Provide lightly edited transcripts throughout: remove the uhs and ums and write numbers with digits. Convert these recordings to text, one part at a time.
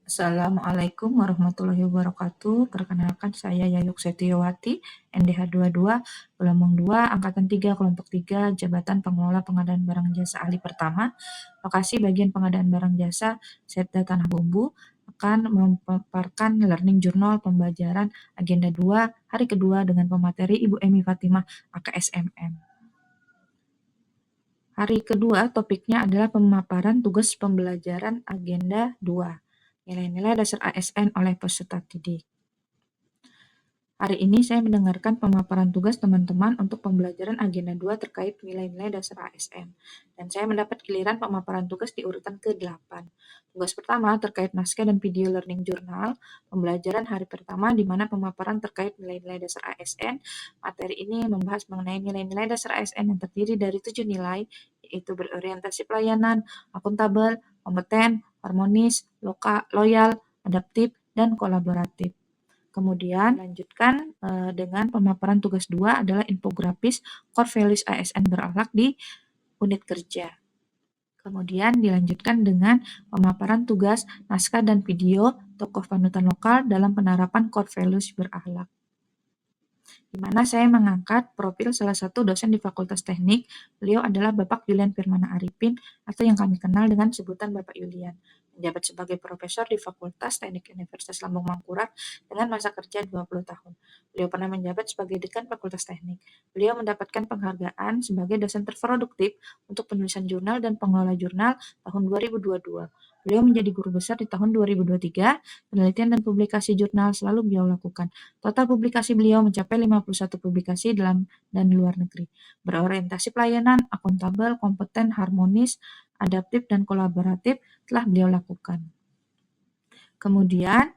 Assalamualaikum warahmatullahi wabarakatuh. Perkenalkan saya Yayuk Setiawati, NDH 22, gelombang 2, angkatan 3, kelompok 3, Jabatan Pengelola Pengadaan Barang Jasa Ahli Pertama. Lokasi bagian pengadaan barang jasa, Setda Tanah Bumbu, akan memaparkan learning journal pembelajaran agenda 2, hari kedua dengan pemateri Ibu Emi Fatimah, AKSMM. Hari kedua topiknya adalah pemaparan tugas pembelajaran agenda 2. Nilai-nilai dasar ASN oleh peserta didik. Hari ini saya mendengarkan pemaparan tugas teman-teman untuk pembelajaran agenda 2 terkait nilai-nilai dasar ASN. Dan saya mendapat giliran pemaparan tugas di urutan ke-8. Tugas pertama terkait naskah dan video learning journal, pembelajaran hari pertama di mana pemaparan terkait nilai-nilai dasar ASN. Materi ini membahas mengenai nilai-nilai dasar ASN yang terdiri dari 7 nilai, yaitu berorientasi pelayanan, akuntabel, kompeten, harmonis, loyal, adaptif, dan kolaboratif. Kemudian lanjutkan dengan pemaparan tugas 2 adalah infografis core values ASN berakhlak di unit kerja. Kemudian dilanjutkan dengan pemaparan tugas naskah dan video tokoh panutan lokal dalam penerapan core values berakhlak, di mana saya mengangkat profil salah satu dosen di Fakultas Teknik. Beliau adalah Bapak Julian Firmana Arifin, atau yang kami kenal dengan sebutan Bapak Julian, menjabat sebagai profesor di Fakultas Teknik Universitas Lambung Mangkurat dengan masa kerja 20 tahun. Beliau pernah menjabat sebagai dekan Fakultas Teknik. Beliau mendapatkan penghargaan sebagai dosen terproduktif untuk penulisan jurnal dan pengelola jurnal tahun 2022. Beliau menjadi guru besar di tahun 2023, penelitian dan publikasi jurnal selalu beliau lakukan. Total publikasi beliau mencapai 51 publikasi dalam dan luar negeri. Berorientasi pelayanan, akuntabel, kompeten, harmonis, adaptif, dan kolaboratif telah beliau lakukan. Kemudian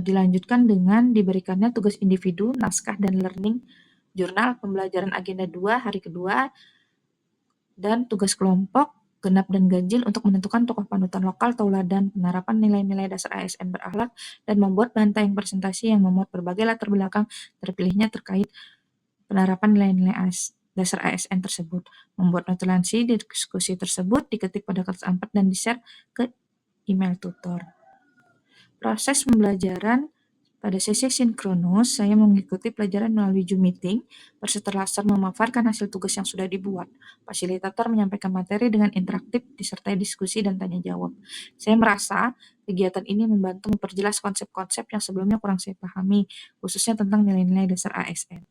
dilanjutkan dengan diberikannya tugas individu, naskah, dan learning jurnal pembelajaran agenda 2 hari kedua, dan tugas kelompok genap dan ganjil untuk menentukan tokoh panutan lokal, tauladan, penerapan nilai-nilai dasar ASN berakhlak, dan membuat bantaing presentasi yang memuat berbagai latar belakang terpilihnya terkait penerapan nilai-nilai dasar ASN tersebut. Membuat notulensi di diskusi tersebut diketik pada kertas A4 dan di-share ke email tutor. Proses pembelajaran pada sesi sinkronus, saya mengikuti pelajaran melalui Zoom Meeting. Peserta laser memaparkan hasil tugas yang sudah dibuat. Fasilitator menyampaikan materi dengan interaktif disertai diskusi dan tanya jawab. Saya merasa kegiatan ini membantu memperjelas konsep-konsep yang sebelumnya kurang saya pahami, khususnya tentang nilai-nilai dasar ASN.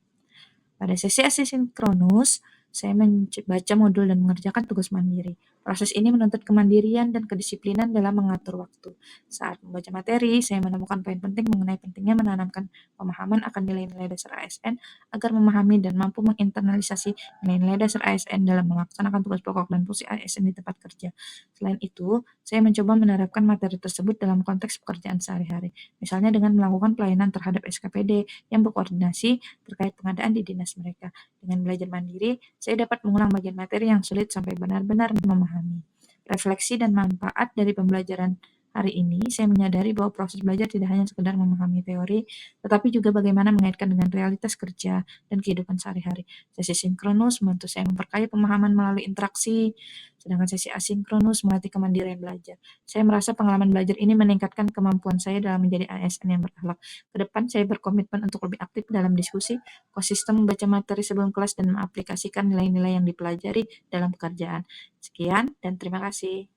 Pada sesi asinkronus, saya membaca modul dan mengerjakan tugas mandiri. Proses ini menuntut kemandirian dan kedisiplinan dalam mengatur waktu. Saat membaca materi, saya menemukan poin penting mengenai pentingnya menanamkan pemahaman akan nilai-nilai dasar ASN agar memahami dan mampu menginternalisasi nilai-nilai dasar ASN dalam melaksanakan tugas pokok dan fungsi ASN di tempat kerja. Selain itu, saya mencoba menerapkan materi tersebut dalam konteks pekerjaan sehari-hari, misalnya dengan melakukan pelayanan terhadap SKPD yang berkoordinasi terkait pengadaan di dinas mereka. Dengan belajar mandiri, saya dapat mengulang bagian materi yang sulit sampai benar-benar memahami. Refleksi dan manfaat dari pembelajaran hari ini, saya menyadari bahwa proses belajar tidak hanya sekedar memahami teori, tetapi juga bagaimana mengaitkan dengan realitas kerja dan kehidupan sehari-hari. Sesi sinkronus membantu saya memperkaya pemahaman melalui interaksi, sedangkan sesi asinkronus melatih kemandirian belajar. Saya merasa pengalaman belajar ini meningkatkan kemampuan saya dalam menjadi ASN yang berakhlak. Ke depan, saya berkomitmen untuk lebih aktif dalam diskusi, konsisten membaca materi sebelum kelas, dan mengaplikasikan nilai-nilai yang dipelajari dalam pekerjaan. Sekian dan terima kasih.